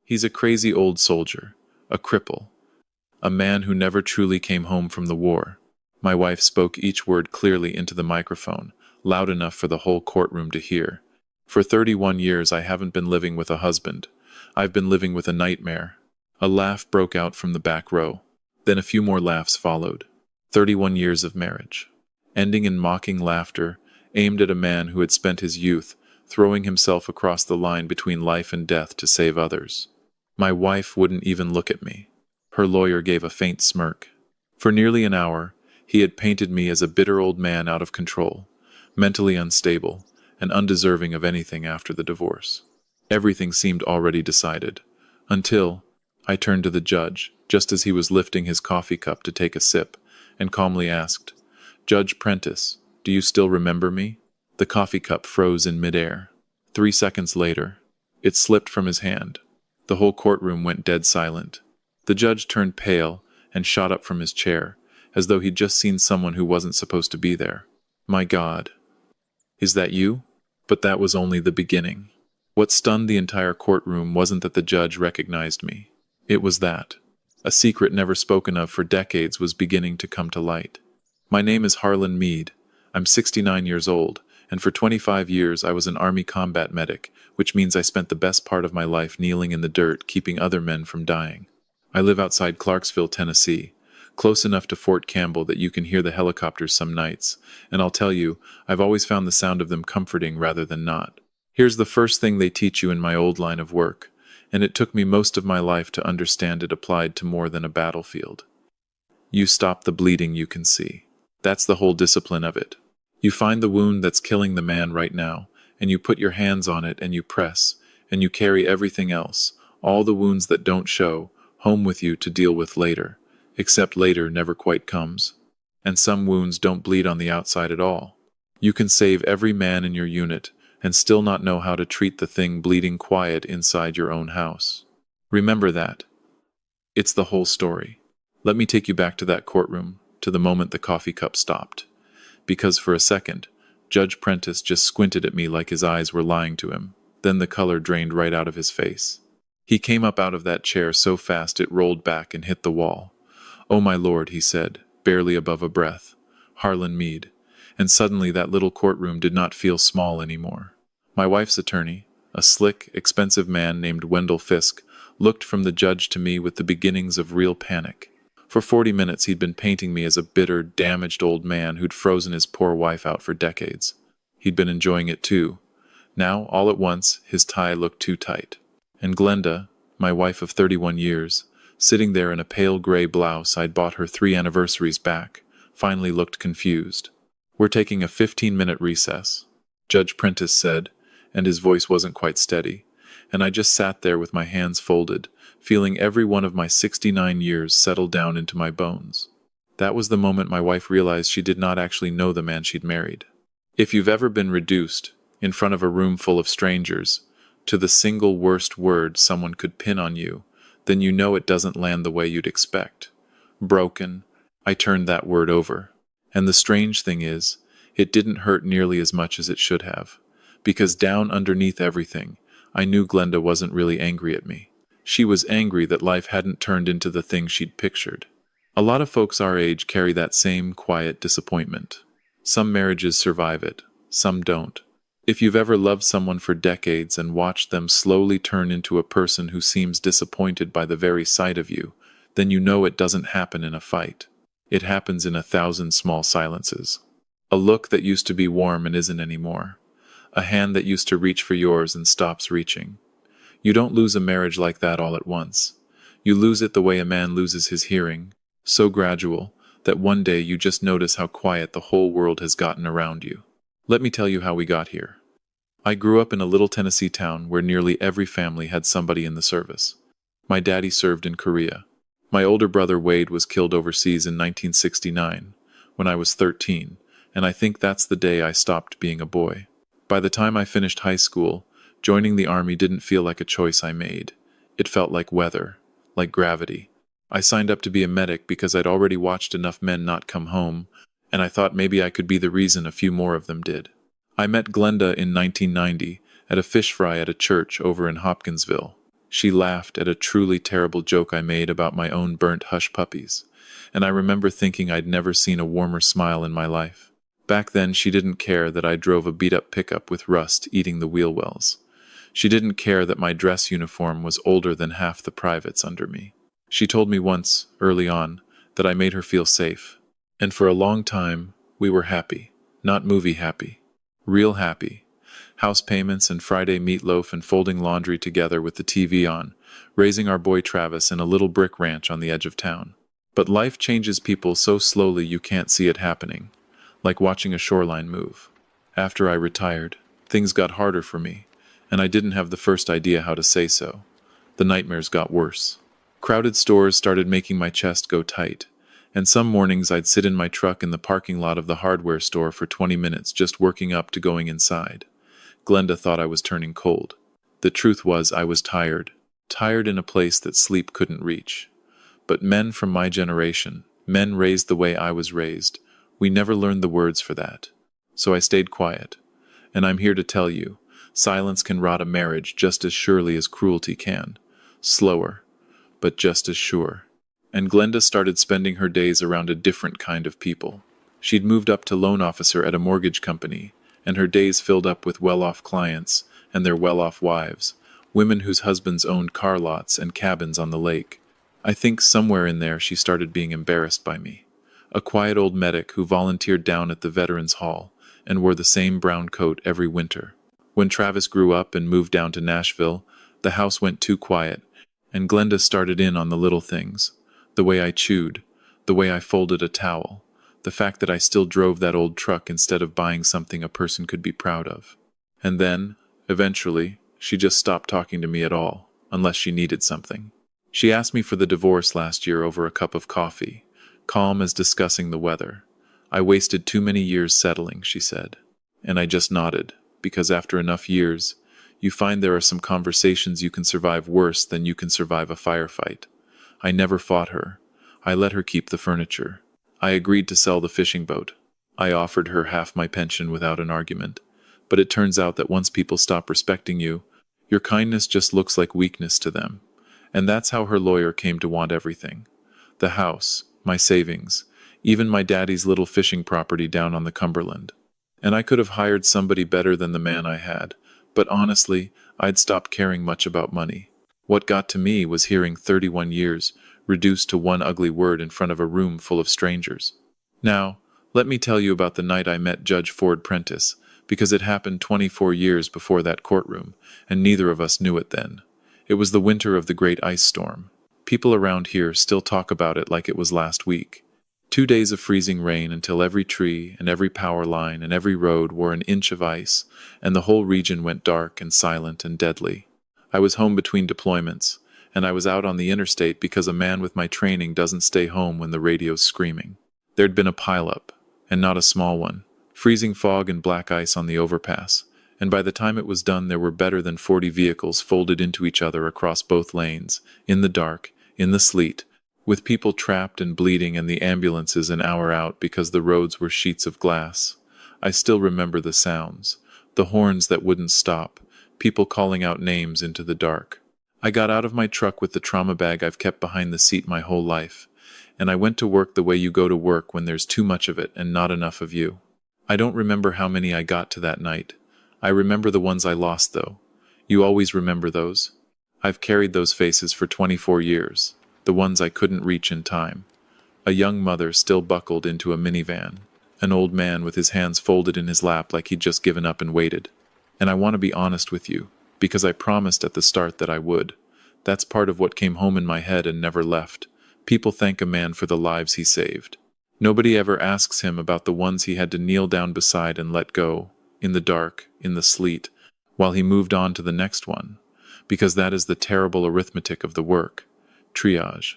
He's a crazy old soldier, a cripple, a man who never truly came home from the war. My wife spoke each word clearly into the microphone, loud enough for the whole courtroom to hear. For 31 years I haven't been living with a husband. I've been living with a nightmare. A laugh broke out from the back row. Then a few more laughs followed. 31 years of marriage, ending in mocking laughter, aimed at a man who had spent his youth throwing himself across the line between life and death to save others. My wife wouldn't even look at me. Her lawyer gave a faint smirk. For nearly an hour, he had painted me as a bitter old man out of control, mentally unstable, and undeserving of anything after the divorce. Everything seemed already decided, until I turned to the judge, just as he was lifting his coffee cup to take a sip, and calmly asked, "Judge Prentice, do you still remember me?" The coffee cup froze in midair. 3 seconds later, it slipped from his hand. The whole courtroom went dead silent. The judge turned pale and shot up from his chair, as though he'd just seen someone who wasn't supposed to be there. "My God. Is that you?" But that was only the beginning. What stunned the entire courtroom wasn't that the judge recognized me. It was that a secret never spoken of for decades was beginning to come to light. My name is Harlan Meade. I'm 69 years old, and for 25 years I was an Army combat medic, which means I spent the best part of my life kneeling in the dirt, keeping other men from dying. I live outside Clarksville, Tennessee, close enough to Fort Campbell that you can hear the helicopters some nights, and I'll tell you, I've always found the sound of them comforting rather than not. Here's the first thing they teach you in my old line of work, and it took me most of my life to understand it applied to more than a battlefield. You stop the bleeding you can see. That's the whole discipline of it. You find the wound that's killing the man right now, and you put your hands on it and you press, and you carry everything else, all the wounds that don't show, home with you to deal with later, except later never quite comes. And some wounds don't bleed on the outside at all. You can save every man in your unit and still not know how to treat the thing bleeding quiet inside your own house. Remember that. It's the whole story. Let me take you back to that courtroom, to the moment the coffee cup stopped. Because for a second, Judge Prentice just squinted at me like his eyes were lying to him. Then the color drained right out of his face. He came up out of that chair so fast it rolled back and hit the wall. "Oh my Lord," he said, barely above a breath. "Harlan Meade." And suddenly that little courtroom did not feel small anymore. My wife's attorney, a slick, expensive man named Wendell Fisk, looked from the judge to me with the beginnings of real panic. For 40 minutes he'd been painting me as a bitter, damaged old man who'd frozen his poor wife out for decades. He'd been enjoying it too. Now, all at once, his tie looked too tight. And Glenda, my wife of 31 years, sitting there in a pale gray blouse I'd bought her 3 anniversaries back, finally looked confused. "We're taking a 15-minute recess," Judge Prentice said, and his voice wasn't quite steady, and I just sat there with my hands folded, feeling every one of my 69 years settle down into my bones. That was the moment my wife realized she did not actually know the man she'd married. If you've ever been reduced, in front of a room full of strangers, to the single worst word someone could pin on you, then you know it doesn't land the way you'd expect. Broken. I turned that word over. And the strange thing is, it didn't hurt nearly as much as it should have. Because down underneath everything, I knew Glenda wasn't really angry at me. She was angry that life hadn't turned into the thing she'd pictured. A lot of folks our age carry that same quiet disappointment. Some marriages survive it, some don't. If you've ever loved someone for decades and watched them slowly turn into a person who seems disappointed by the very sight of you, then you know it doesn't happen in a fight. It happens in 1,000 small silences. A look that used to be warm and isn't anymore. A hand that used to reach for yours and stops reaching. You don't lose a marriage like that all at once. You lose it the way a man loses his hearing, so gradual that one day you just notice how quiet the whole world has gotten around you. Let me tell you how we got here. I grew up in a little Tennessee town where nearly every family had somebody in the service. My daddy served in Korea. My older brother Wade was killed overseas in 1969, when I was 13, and I think that's the day I stopped being a boy. By the time I finished high school, joining the Army didn't feel like a choice I made. It felt like weather, like gravity. I signed up to be a medic because I'd already watched enough men not come home, and I thought maybe I could be the reason a few more of them did. I met Glenda in 1990 at a fish fry at a church over in Hopkinsville. She laughed at a truly terrible joke I made about my own burnt hush puppies, and I remember thinking I'd never seen a warmer smile in my life. Back then, she didn't care that I drove a beat-up pickup with rust eating the wheel wells. She didn't care that my dress uniform was older than half the privates under me. She told me once, early on, that I made her feel safe. And for a long time, we were happy. Not movie happy. Real happy. House payments and Friday meatloaf and folding laundry together with the TV on, raising our boy Travis in a little brick ranch on the edge of town. But life changes people so slowly you can't see it happening, like watching a shoreline move. After I retired, things got harder for me, and I didn't have the first idea how to say so. The nightmares got worse. Crowded stores started making my chest go tight, and some mornings I'd sit in my truck in the parking lot of the hardware store for 20 minutes just working up to going inside. Glenda thought I was turning cold. The truth was I was tired. Tired in a place that sleep couldn't reach. But men from my generation, men raised the way I was raised, we never learned the words for that. So I stayed quiet. And I'm here to tell you, silence can rot a marriage just as surely as cruelty can. Slower, but just as sure. And Glenda started spending her days around a different kind of people. She'd moved up to loan officer at a mortgage company, and her days filled up with well-off clients and their well-off wives, women whose husbands owned car lots and cabins on the lake. I think somewhere in there she started being embarrassed by me. A quiet old medic who volunteered down at the Veterans Hall and wore the same brown coat every winter. When Travis grew up and moved down to Nashville, the house went too quiet, and Glenda started in on the little things. The way I chewed, the way I folded a towel, the fact that I still drove that old truck instead of buying something a person could be proud of. And then, eventually, she just stopped talking to me at all, unless she needed something. She asked me for the divorce last year over a cup of coffee, calm as discussing the weather. I wasted too many years settling, she said. And I just nodded, because after enough years, you find there are some conversations you can survive worse than you can survive a firefight. I never fought her. I let her keep the furniture. I agreed to sell the fishing boat. I offered her half my pension without an argument. But it turns out that once people stop respecting you, your kindness just looks like weakness to them. And that's how her lawyer came to want everything. The house, my savings, even my daddy's little fishing property down on the Cumberland. And I could have hired somebody better than the man I had, but honestly, I'd stopped caring much about money. What got to me was hearing 31 years reduced to one ugly word in front of a room full of strangers. Now, let me tell you about the night I met Judge Ford Prentice, because it happened 24 years before that courtroom, and neither of us knew it then. It was the winter of the great ice storm. People around here still talk about it like it was last week. 2 days of freezing rain until every tree and every power line and every road wore an inch of ice, and the whole region went dark and silent and deadly. I was home between deployments, and I was out on the interstate because a man with my training doesn't stay home when the radio's screaming. There'd been a pileup, and not a small one, freezing fog and black ice on the overpass, and by the time it was done there were better than 40 vehicles folded into each other across both lanes, in the dark, in the sleet, with people trapped and bleeding and the ambulances an hour out because the roads were sheets of glass. I still remember the sounds, the horns that wouldn't stop, people calling out names into the dark. I got out of my truck with the trauma bag I've kept behind the seat my whole life, and I went to work the way you go to work when there's too much of it and not enough of you. I don't remember how many I got to that night. I remember the ones I lost, though. You always remember those. I've carried those faces for 24 years, the ones I couldn't reach in time. A young mother still buckled into a minivan, an old man with his hands folded in his lap like he'd just given up and waited. And I want to be honest with you, because I promised at the start that I would. That's part of what came home in my head and never left. People thank a man for the lives he saved. Nobody ever asks him about the ones he had to kneel down beside and let go, in the dark, in the sleet, while he moved on to the next one. Because that is the terrible arithmetic of the work. Triage.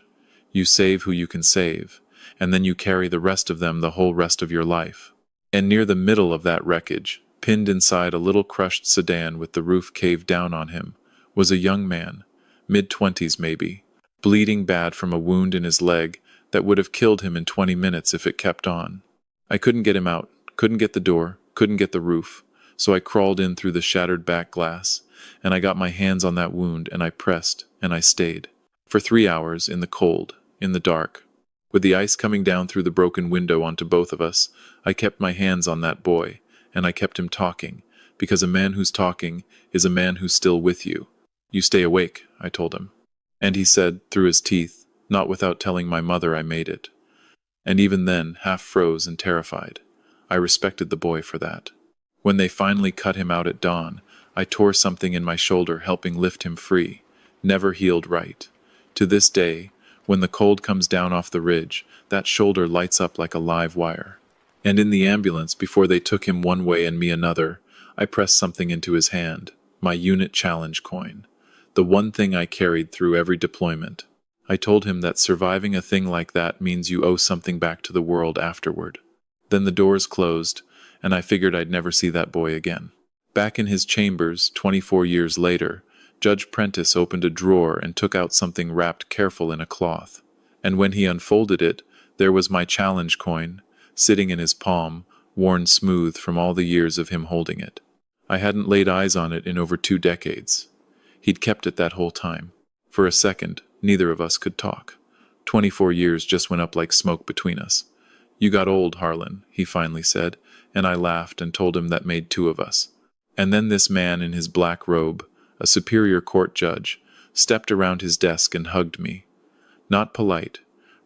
You save who you can save, and then you carry the rest of them the whole rest of your life. And near the middle of that wreckage, pinned inside a little crushed sedan with the roof caved down on him, was a young man, mid-20s maybe, bleeding bad from a wound in his leg that would have killed him in 20 minutes if it kept on. I couldn't get him out, couldn't get the door, couldn't get the roof, so I crawled in through the shattered back glass, and I got my hands on that wound, and I pressed, and I stayed. For 3 hours, in the cold, in the dark. With the ice coming down through the broken window onto both of us, I kept my hands on that boy, and I kept him talking, because a man who's talking is a man who's still with you. You stay awake, I told him. And he said, through his teeth, not without telling my mother I made it. And even then, half froze and terrified. I respected the boy for that. When they finally cut him out at dawn, I tore something in my shoulder, helping lift him free. Never healed right. To this day, when the cold comes down off the ridge, that shoulder lights up like a live wire. And in the ambulance, before they took him one way and me another, I pressed something into his hand, my unit challenge coin. The one thing I carried through every deployment. I told him that surviving a thing like that means you owe something back to the world afterward. Then the doors closed, and I figured I'd never see that boy again. Back in his chambers, 24 years later, Judge Prentice opened a drawer and took out something wrapped careful in a cloth. And when he unfolded it, there was my challenge coin, sitting in his palm, worn smooth from all the years of him holding it. I hadn't laid eyes on it in over 2 decades. He'd kept it that whole time. For a second, neither of us could talk. 24 years just went up like smoke between us. You got old, Harlan, he finally said, and I laughed and told him that made 2 of us. And then this man in his black robe, a superior court judge, stepped around his desk and hugged me. Not polite,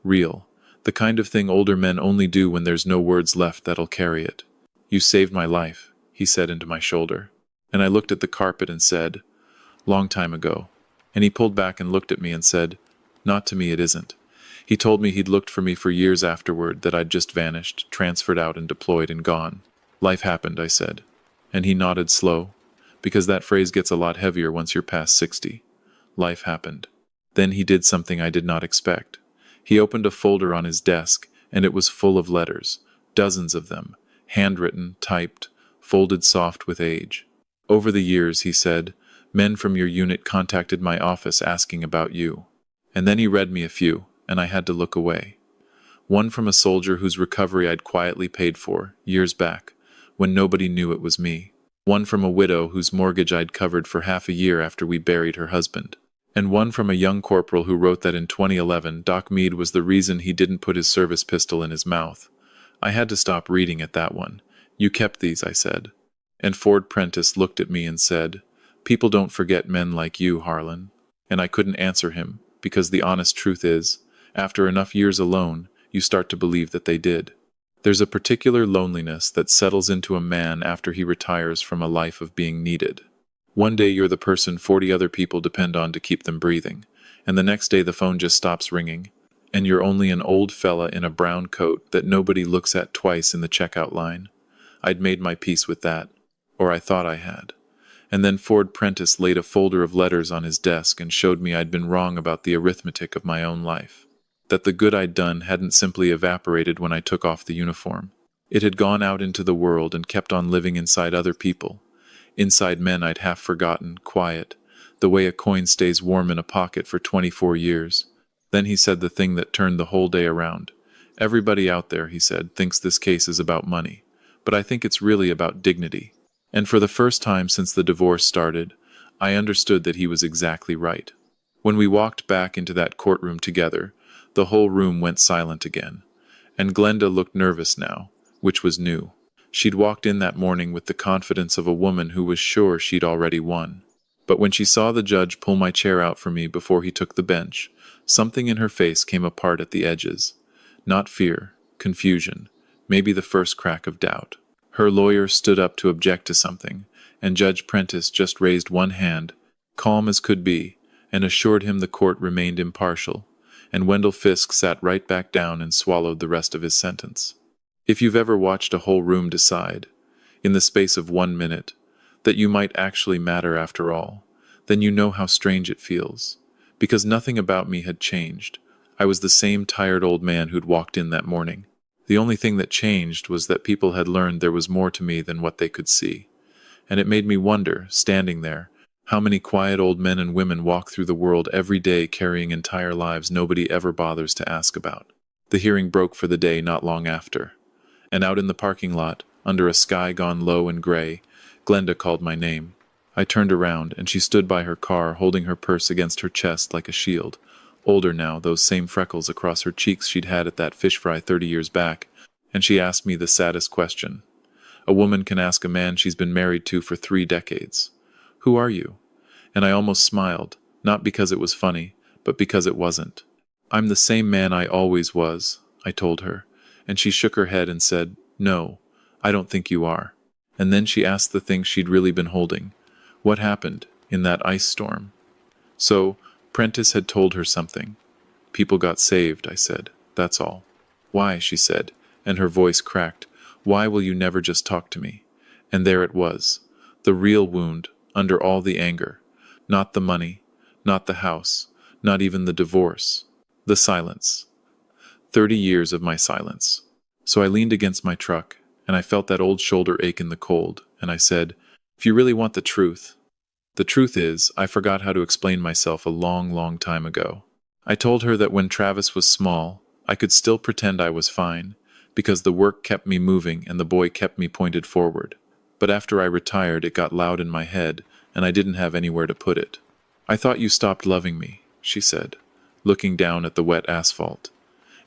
real, the kind of thing older men only do when there's no words left that'll carry it. You saved my life, he said into my shoulder. And I looked at the carpet and said, long time ago. And he pulled back and looked at me and said, not to me it isn't. He told me he'd looked for me for years afterward, that I'd just vanished, transferred out and deployed and gone. Life happened, I said. And he nodded slow, because that phrase gets a lot heavier once you're past 60. Life happened. Then he did something I did not expect. He opened a folder on his desk, and it was full of letters, dozens of them, handwritten, typed, folded soft with age. Over the years, he said, men from your unit contacted my office asking about you. And then he read me a few, and I had to look away. One from a soldier whose recovery I'd quietly paid for, years back, when nobody knew it was me. One from a widow whose mortgage I'd covered for half a year after we buried her husband. And one from a young corporal who wrote that in 2011 Doc Meade was the reason he didn't put his service pistol in his mouth. I had to stop reading at that one. You kept these, I said. And Ford Prentice looked at me and said, people don't forget men like you, Harlan. And I couldn't answer him, because the honest truth is, after enough years alone, you start to believe that they did. There's a particular loneliness that settles into a man after he retires from a life of being needed. One day you're the person 40 other people depend on to keep them breathing, and the next day the phone just stops ringing, and you're only an old fella in a brown coat that nobody looks at twice in the checkout line. I'd made my peace with that, or I thought I had. And then Ford Prentice laid a folder of letters on his desk and showed me I'd been wrong about the arithmetic of my own life. That the good I'd done hadn't simply evaporated when I took off the uniform. It had gone out into the world and kept on living inside other people. Inside men I'd half forgotten, quiet, the way a coin stays warm in a pocket for 24 years. Then he said the thing that turned the whole day around. Everybody out there, he said, thinks this case is about money. But I think it's really about dignity. And for the first time since the divorce started, I understood that he was exactly right. When we walked back into that courtroom together, the whole room went silent again. And Glenda looked nervous now, which was new. She'd walked in that morning with the confidence of a woman who was sure she'd already won. But when she saw the judge pull my chair out for me before he took the bench, something in her face came apart at the edges. Not fear, confusion, maybe the first crack of doubt. Her lawyer stood up to object to something, and Judge Prentice just raised one hand, calm as could be, and assured him the court remained impartial, and Wendell Fisk sat right back down and swallowed the rest of his sentence. If you've ever watched a whole room decide, in the space of 1 minute, that you might actually matter after all, then you know how strange it feels. Because nothing about me had changed. I was the same tired old man who'd walked in that morning. The only thing that changed was that people had learned there was more to me than what they could see. And it made me wonder, standing there, how many quiet old men and women walk through the world every day carrying entire lives nobody ever bothers to ask about. The hearing broke for the day not long after. And out in the parking lot, under a sky gone low and gray, Glenda called my name. I turned around, and she stood by her car, holding her purse against her chest like a shield. Older now, those same freckles across her cheeks she'd had at that fish fry 30 years back, and she asked me the saddest question a woman can ask a man she's been married to for 3 decades. Who are you? And I almost smiled, not because it was funny, but because it wasn't. I'm the same man I always was, I told her, and she shook her head and said, No, I don't think you are. And then she asked the thing she'd really been holding. What happened in that ice storm? So, Prentice had told her something. People got saved, I said. That's all. Why, she said, and her voice cracked. Why will you never just talk to me? And there it was. The real wound, under all the anger. Not the money, not the house, not even the divorce. The silence. 30 years of my silence. So I leaned against my truck, and I felt that old shoulder ache in the cold, and I said, If you really want the truth is, I forgot how to explain myself a long, long time ago. I told her that when Travis was small, I could still pretend I was fine, because the work kept me moving and the boy kept me pointed forward. But after I retired, it got loud in my head, and I didn't have anywhere to put it. I thought you stopped loving me, she said, looking down at the wet asphalt.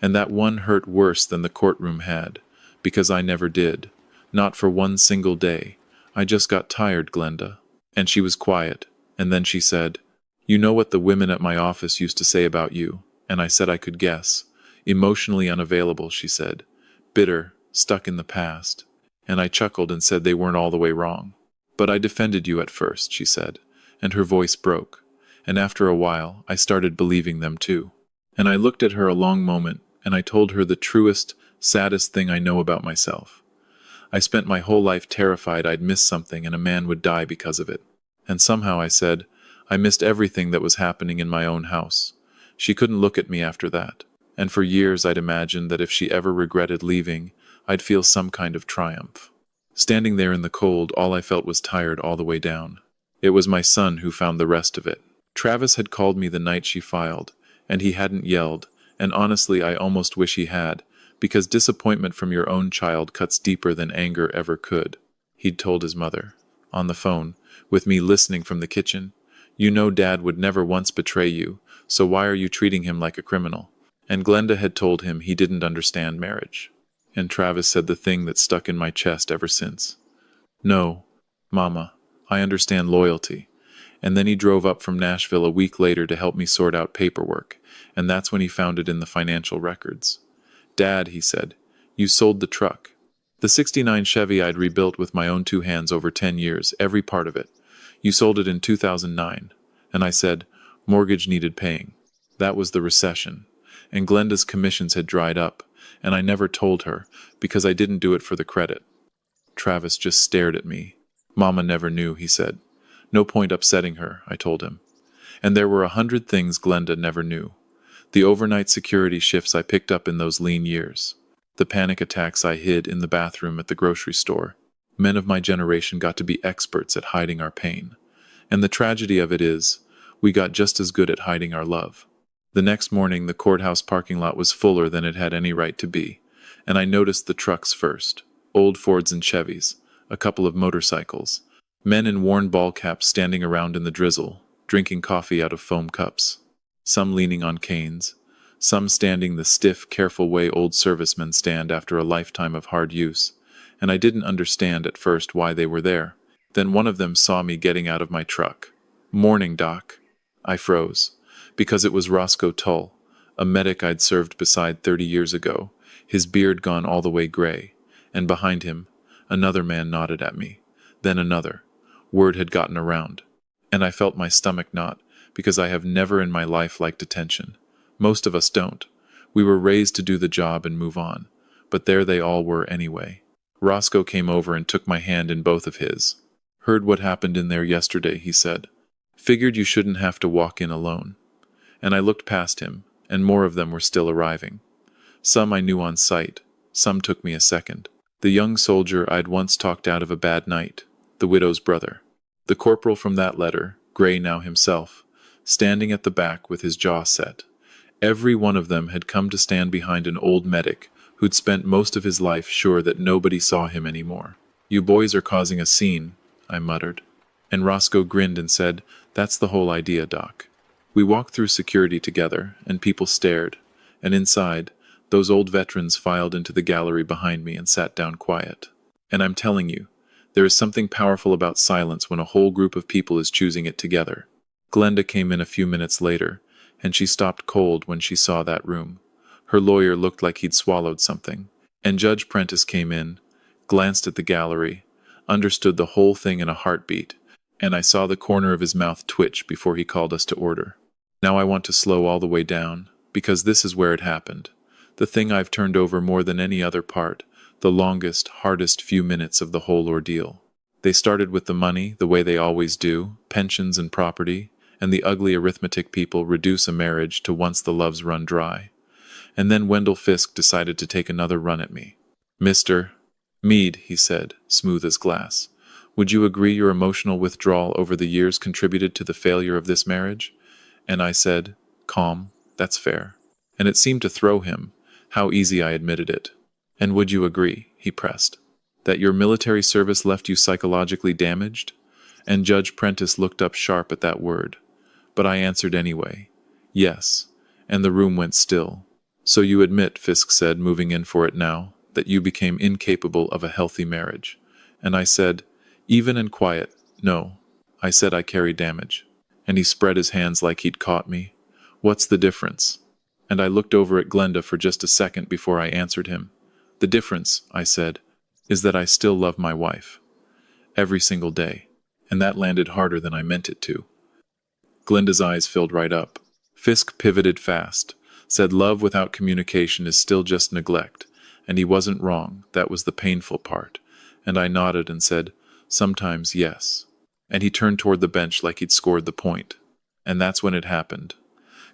And that one hurt worse than the courtroom had, because I never did. Not for one single day. I just got tired, Glenda. And she was quiet, and then she said, You know what the women at my office used to say about you? And I said I could guess. Emotionally unavailable, she said. Bitter, stuck in the past. And I chuckled and said they weren't all the way wrong. But I defended you at first, she said, and her voice broke. And after a while, I started believing them too. And I looked at her a long moment, and I told her the truest, saddest thing I know about myself. I spent my whole life terrified I'd miss something and a man would die because of it. And somehow, I said, I missed everything that was happening in my own house. She couldn't look at me after that. And for years I'd imagined that if she ever regretted leaving, I'd feel some kind of triumph. Standing there in the cold, all I felt was tired all the way down. It was my son who found the rest of it. Travis had called me the night she filed, and he hadn't yelled, and honestly I almost wish he had, because disappointment from your own child cuts deeper than anger ever could. He'd told his mother, on the phone, with me listening from the kitchen, You know Dad would never once betray you, so why are you treating him like a criminal? And Glenda had told him he didn't understand marriage. And Travis said the thing that stuck in my chest ever since. No, Mama, I understand loyalty. And then he drove up from Nashville a week later to help me sort out paperwork, and that's when he found it in the financial records. Dad, he said, you sold the truck. The '69 Chevy I'd rebuilt with my own 2 hands over 10 years, every part of it. You sold it in 2009. And I said, mortgage needed paying. That was the recession. And Glenda's commissions had dried up, and I never told her, because I didn't do it for the credit. Travis just stared at me. Mama never knew, he said. No point upsetting her, I told him. And there were 100 things Glenda never knew. The overnight security shifts I picked up in those lean years. The panic attacks I hid in the bathroom at the grocery store. Men of my generation got to be experts at hiding our pain. And the tragedy of it is, we got just as good at hiding our love. The next morning, the courthouse parking lot was fuller than it had any right to be, and I noticed the trucks first. Old Fords and Chevys, a couple of motorcycles, men in worn ball caps standing around in the drizzle, drinking coffee out of foam cups, some leaning on canes, some standing the stiff, careful way old servicemen stand after a lifetime of hard use, and I didn't understand at first why they were there. Then one of them saw me getting out of my truck. Morning, Doc. I froze, because it was Roscoe Tull, a medic I'd served beside 30 years ago, his beard gone all the way gray, and behind him, another man nodded at me, then another. Word had gotten around, and I felt my stomach knot, because I have never in my life liked attention. Most of us don't. We were raised to do the job and move on, but there they all were anyway. Roscoe came over and took my hand in both of his. Heard what happened in there yesterday, he said. Figured you shouldn't have to walk in alone. And I looked past him, and more of them were still arriving. Some I knew on sight, some took me a second. The young soldier I'd once talked out of a bad night, the widow's brother. The corporal from that letter, gray now himself, standing at the back with his jaw set. Every one of them had come to stand behind an old medic who'd spent most of his life sure that nobody saw him anymore. You boys are causing a scene, I muttered. And Roscoe grinned and said, "That's the whole idea, Doc." We walked through security together, and people stared, and inside, those old veterans filed into the gallery behind me and sat down quiet. And I'm telling you, there is something powerful about silence when a whole group of people is choosing it together. Glenda came in a few minutes later, and she stopped cold when she saw that room. Her lawyer looked like he'd swallowed something. And Judge Prentice came in, glanced at the gallery, understood the whole thing in a heartbeat, and I saw the corner of his mouth twitch before he called us to order. Now I want to slow all the way down, because this is where it happened. The thing I've turned over more than any other part, the longest, hardest few minutes of the whole ordeal. They started with the money, the way they always do, pensions and property, and the ugly arithmetic people reduce a marriage to once the loves run dry. And then Wendell Fisk decided to take another run at me. "Mr. Meade," he said, smooth as glass, "would you agree your emotional withdrawal over the years contributed to the failure of this marriage?" And I said, calm, "That's fair." And it seemed to throw him. How easy I admitted it. "And would you agree," he pressed, "that your military service left you psychologically damaged?" And Judge Prentice looked up sharp at that word. But I answered anyway, "Yes," and the room went still. "So you admit," Fisk said, moving in for it now, "that you became incapable of a healthy marriage." And I said, even and quiet, "No. I said I carry damage." And he spread his hands like he'd caught me. "What's the difference?" And I looked over at Glenda for just a second before I answered him. "The difference," I said, "is that I still love my wife. Every single day." And that landed harder than I meant it to. Glenda's eyes filled right up. Fisk pivoted fast, said love without communication is still just neglect, and he wasn't wrong, that was the painful part. And I nodded and said, "Sometimes, yes." And he turned toward the bench like he'd scored the point. And that's when it happened.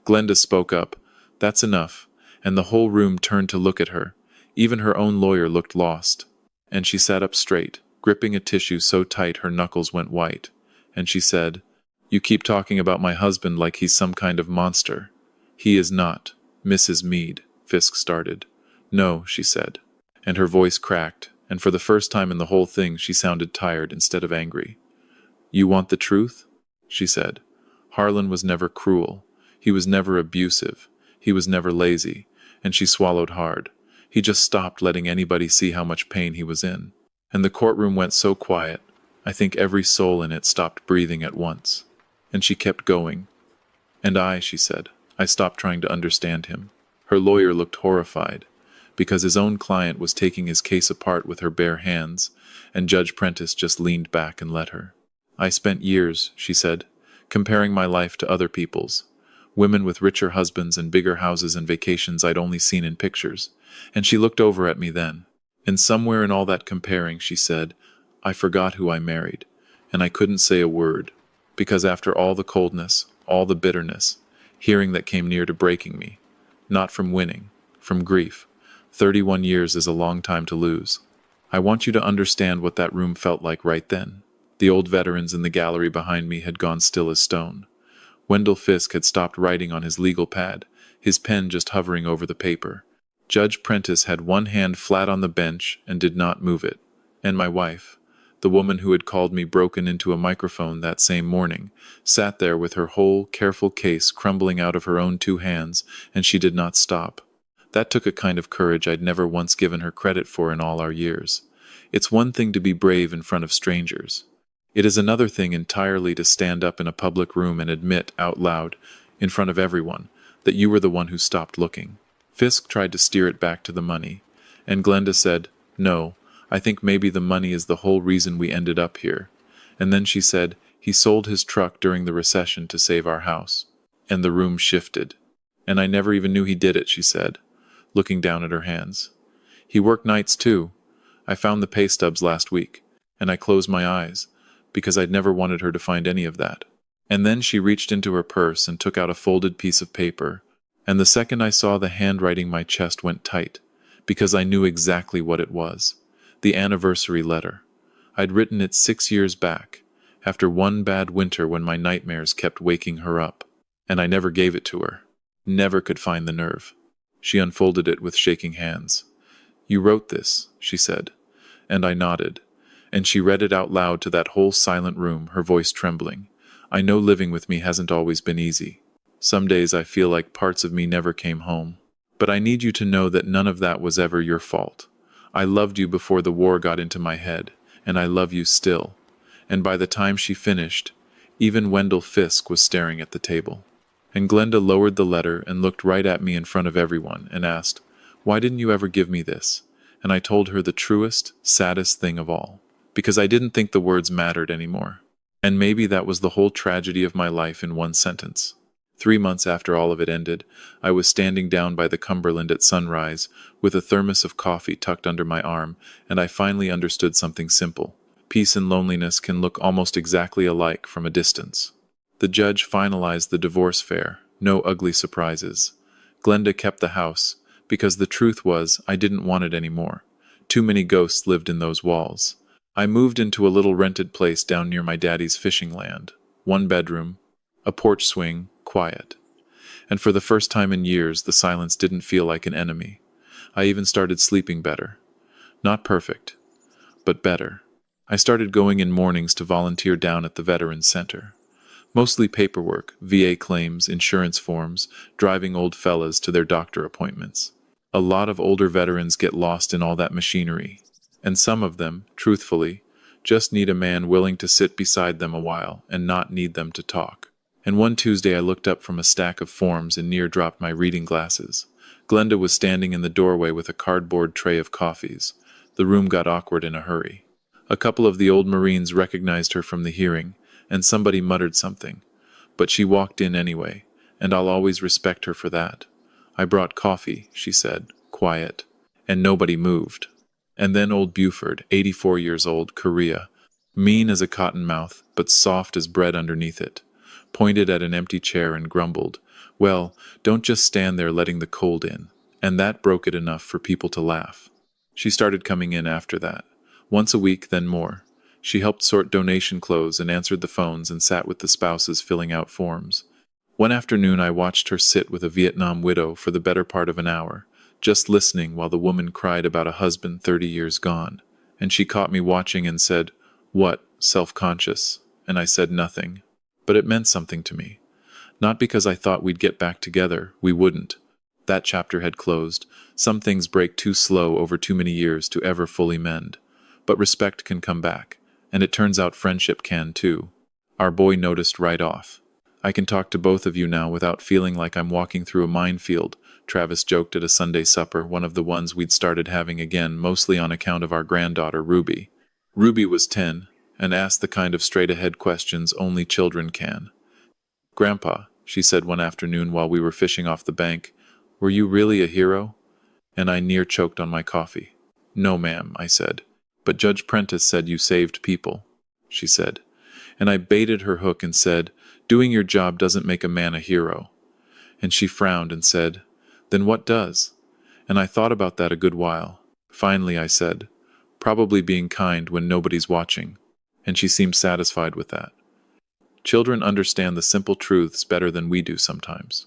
Glenda spoke up, "That's enough," and the whole room turned to look at her. Even her own lawyer looked lost. And she sat up straight, gripping a tissue so tight her knuckles went white. And she said, "You keep talking about my husband like he's some kind of monster." "He is not, Mrs. Meade," Fisk started. "No," she said. And her voice cracked, and for the first time in the whole thing she sounded tired instead of angry. "You want the truth?" she said. "Harlan was never cruel. He was never abusive. He was never lazy." And she swallowed hard. "He just stopped letting anybody see how much pain he was in." And the courtroom went so quiet, I think every soul in it stopped breathing at once. And she kept going. "And she said, I stopped trying to understand him." Her lawyer looked horrified, because his own client was taking his case apart with her bare hands, and Judge Prentice just leaned back and let her. "I spent years," she said, "comparing my life to other people's. Women with richer husbands and bigger houses and vacations I'd only seen in pictures." And she looked over at me then. And somewhere in all that comparing, she said, "I forgot who I married." And I couldn't say a word, because after all the coldness, all the bitterness, hearing that came near to breaking me, not from winning, from grief, 31 years is a long time to lose. I want you to understand what that room felt like right then. The old veterans in the gallery behind me had gone still as stone. Wendell Fisk had stopped writing on his legal pad, his pen just hovering over the paper. Judge Prentice had one hand flat on the bench and did not move it. And my wife, the woman who had called me broken into a microphone that same morning, sat there with her whole careful case crumbling out of her own two hands, and she did not stop. That took a kind of courage I'd never once given her credit for in all our years. It's one thing to be brave in front of strangers. It is another thing entirely to stand up in a public room and admit out loud, in front of everyone, that you were the one who stopped looking. Fisk tried to steer it back to the money, and Glenda said, "No, I think maybe the money is the whole reason we ended up here." And then she said, "He sold his truck during the recession to save our house." And the room shifted. "And I never even knew he did it," she said, looking down at her hands. "He worked nights too. I found the pay stubs last week, and I closed my eyes, because I'd never wanted her to find any of that." And then she reached into her purse and took out a folded piece of paper, and the second I saw the handwriting my chest went tight, because I knew exactly what it was. The anniversary letter. I'd written it 6 years back, after one bad winter when my nightmares kept waking her up, and I never gave it to her. Never could find the nerve. She unfolded it with shaking hands. "You wrote this," she said, and I nodded. and she read it out loud to that whole silent room, her voice trembling. I know living with me hasn't always been easy. Some days I feel like parts of me never came home. But I need you to know that none of that was ever your fault. I loved you before the war got into my head, and I love you still. And by the time she finished, even Wendell Fisk was staring at the table. And Glenda lowered the letter and looked right at me in front of everyone and asked, "Why didn't you ever give me this?" And I told her the truest, saddest thing of all. Because I didn't think the words mattered anymore. And maybe that was the whole tragedy of my life in one sentence. 3 months after all of it ended, I was standing down by the Cumberland at sunrise, with a thermos of coffee tucked under my arm, and I finally understood something simple. Peace and loneliness can look almost exactly alike from a distance. The judge finalized the divorce fair, no ugly surprises. Glenda kept the house, because the truth was I didn't want it anymore. Too many ghosts lived in those walls. I moved into a little rented place down near my daddy's fishing land. 1 bedroom, a porch swing, quiet. And for the first time in years, the silence didn't feel like an enemy. I even started sleeping better. Not perfect, but better. I started going in mornings to volunteer down at the Veterans Center. Mostly paperwork, VA claims, insurance forms, driving old fellas to their doctor appointments. A lot of older veterans get lost in all that machinery. And some of them, truthfully, just need a man willing to sit beside them a while and not need them to talk. And one Tuesday I looked up from a stack of forms and near dropped my reading glasses. Glenda was standing in the doorway with a cardboard tray of coffees. The room got awkward in a hurry. A couple of the old Marines recognized her from the hearing, and somebody muttered something. But she walked in anyway, and I'll always respect her for that. "I brought coffee," she said, quiet, and nobody moved. And then old Buford, 84 years old, Korea, mean as a cottonmouth, but soft as bread underneath it, pointed at an empty chair and grumbled, "Well, don't just stand there letting the cold in." And that broke it enough for people to laugh. She started coming in after that. Once a week, then more. She helped sort donation clothes and answered the phones and sat with the spouses filling out forms. One afternoon I watched her sit with a Vietnam widow for the better part of an hour, just listening while the woman cried about a husband 30 years gone. And she caught me watching and said, "What, self-conscious?" And I said nothing. But it meant something to me. Not because I thought we'd get back together, we wouldn't. That chapter had closed. Some things break too slow over too many years to ever fully mend. But respect can come back, and it turns out friendship can too. Our boy noticed right off. "I can talk to both of you now without feeling like I'm walking through a minefield," Travis joked at a Sunday supper, one of the ones we'd started having again, mostly on account of our granddaughter, Ruby. Ruby was 10, and asked the kind of straight-ahead questions only children can. "Grandpa," she said one afternoon while we were fishing off the bank, "were you really a hero?" And I near choked on my coffee. "No, ma'am," I said. "But Judge Prentice said you saved people," she said. And I baited her hook and said, "Doing your job doesn't make a man a hero." And she frowned and said, "Then what does?" And I thought about that a good while. Finally I said, "Probably being kind when nobody's watching." And she seemed satisfied with that. Children understand the simple truths better than we do sometimes.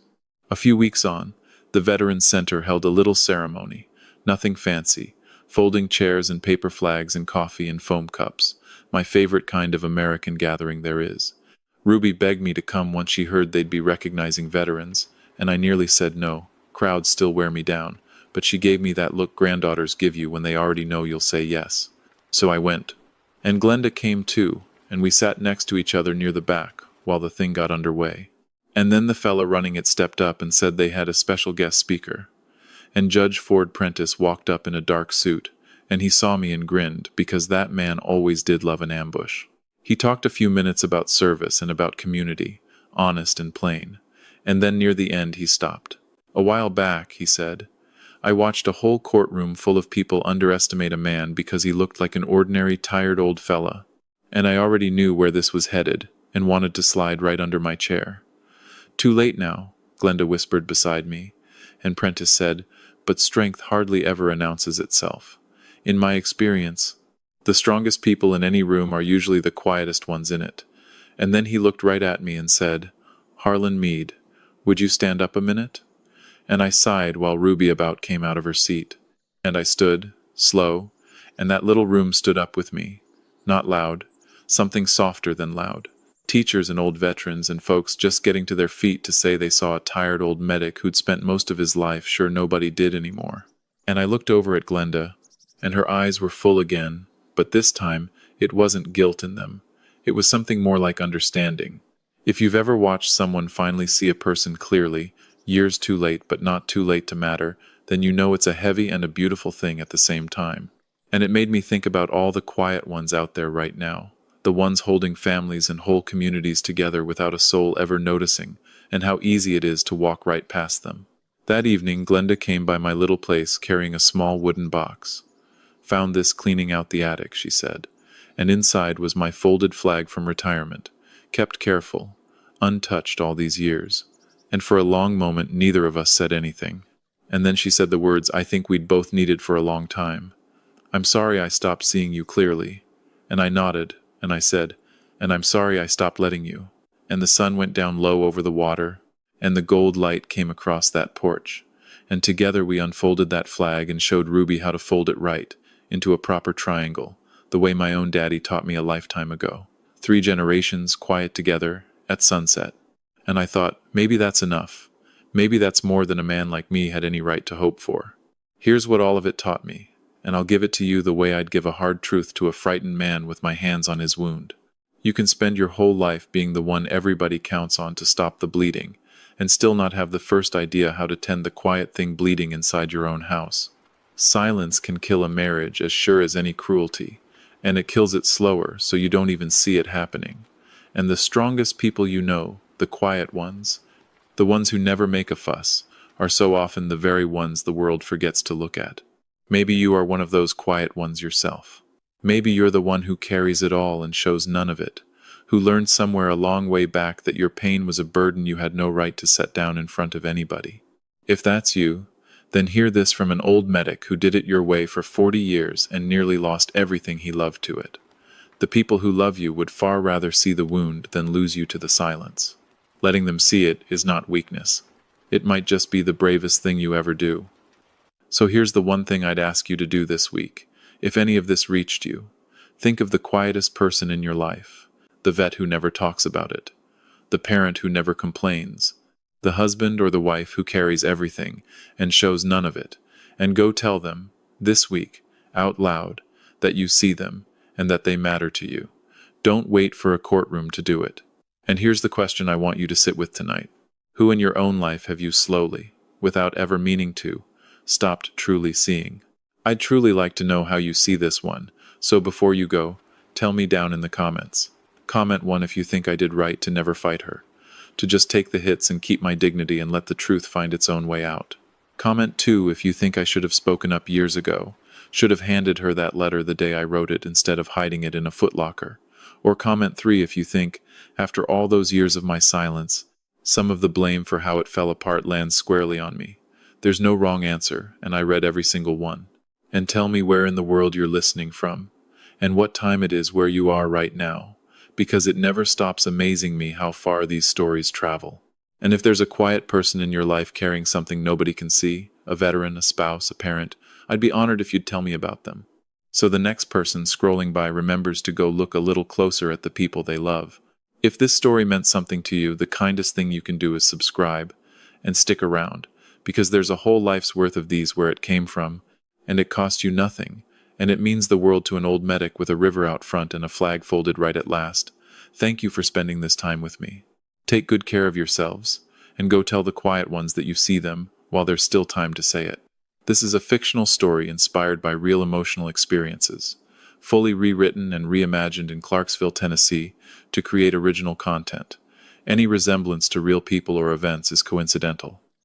A few weeks on, the Veterans Center held a little ceremony. Nothing fancy. Folding chairs and paper flags and coffee in foam cups. My favorite kind of American gathering there is. Ruby begged me to come once she heard they'd be recognizing veterans, and I nearly said no. Crowds still wear me down, but she gave me that look granddaughters give you when they already know you'll say yes. So I went. And Glenda came too, and we sat next to each other near the back while the thing got underway. And then the fella running it stepped up and said they had a special guest speaker. And Judge Ford Prentice walked up in a dark suit, and he saw me and grinned, because that man always did love an ambush. He talked a few minutes about service and about community, honest and plain, and then near the end he stopped. "A while back," he said, "I watched a whole courtroom full of people underestimate a man because he looked like an ordinary, tired old fella, and I already knew where this was headed, and wanted to slide right under my chair." "Too late now," Glenda whispered beside me, and Prentice said, "But strength hardly ever announces itself. In my experience, the strongest people in any room are usually the quietest ones in it." And then he looked right at me and said, "Harlan Meade, would you stand up a minute?" And I sighed while Ruby about came out of her seat. And I stood, slow, and that little room stood up with me. Not loud, something softer than loud. Teachers and old veterans and folks just getting to their feet to say they saw a tired old medic who'd spent most of his life sure nobody did anymore. And I looked over at Glenda, and her eyes were full again, but this time it wasn't guilt in them. It was something more like understanding. If you've ever watched someone finally see a person clearly, years too late but not too late to matter, then you know it's a heavy and a beautiful thing at the same time. And it made me think about all the quiet ones out there right now, the ones holding families and whole communities together without a soul ever noticing, and how easy it is to walk right past them. That evening, Glenda came by my little place carrying a small wooden box. "Found this cleaning out the attic," she said, and inside was my folded flag from retirement, kept careful, untouched all these years. And for a long moment, neither of us said anything. And then she said the words I think we'd both needed for a long time. "I'm sorry I stopped seeing you clearly." And I nodded, and I said, "And I'm sorry I stopped letting you." And the sun went down low over the water, and the gold light came across that porch. And together we unfolded that flag and showed Ruby how to fold it right, into a proper triangle, the way my own daddy taught me a lifetime ago. 3 generations, quiet together, at sunset. And I thought, maybe that's enough. Maybe that's more than a man like me had any right to hope for. Here's what all of it taught me, and I'll give it to you the way I'd give a hard truth to a frightened man with my hands on his wound. You can spend your whole life being the one everybody counts on to stop the bleeding, and still not have the first idea how to tend the quiet thing bleeding inside your own house. Silence can kill a marriage as sure as any cruelty, and it kills it slower so you don't even see it happening. And the strongest people you know, the quiet ones, the ones who never make a fuss, are so often the very ones the world forgets to look at. Maybe you are one of those quiet ones yourself. Maybe you're the one who carries it all and shows none of it, who learned somewhere a long way back that your pain was a burden you had no right to set down in front of anybody. If that's you, then hear this from an old medic who did it your way for 40 years and nearly lost everything he loved to it. The people who love you would far rather see the wound than lose you to the silence. Letting them see it is not weakness. It might just be the bravest thing you ever do. So here's the one thing I'd ask you to do this week. If any of this reached you, think of the quietest person in your life, the vet who never talks about it, the parent who never complains, the husband or the wife who carries everything and shows none of it, and go tell them, this week, out loud, that you see them and that they matter to you. Don't wait for a courtroom to do it. And here's the question I want you to sit with tonight. Who in your own life have you slowly, without ever meaning to, stopped truly seeing? I'd truly like to know how you see this one, so before you go, tell me down in the comments. Comment 1 if you think I did right to never fight her, to just take the hits and keep my dignity and let the truth find its own way out. Comment 2 if you think I should have spoken up years ago, should have handed her that letter the day I wrote it instead of hiding it in a footlocker. Or comment 3 if you think, after all those years of my silence, some of the blame for how it fell apart lands squarely on me. There's no wrong answer, and I read every single one. And tell me where in the world you're listening from, and what time it is where you are right now, because it never stops amazing me how far these stories travel. And if there's a quiet person in your life carrying something nobody can see, a veteran, a spouse, a parent, I'd be honored if you'd tell me about them. So the next person scrolling by remembers to go look a little closer at the people they love. If this story meant something to you, the kindest thing you can do is subscribe and stick around, because there's a whole life's worth of these where it came from, and it cost you nothing, and it means the world to an old medic with a river out front and a flag folded right at last. Thank you for spending this time with me. Take good care of yourselves, and go tell the quiet ones that you see them while there's still time to say it. This is a fictional story inspired by real emotional experiences, fully rewritten and reimagined in Clarksville, Tennessee, to create original content. Any resemblance to real people or events is coincidental.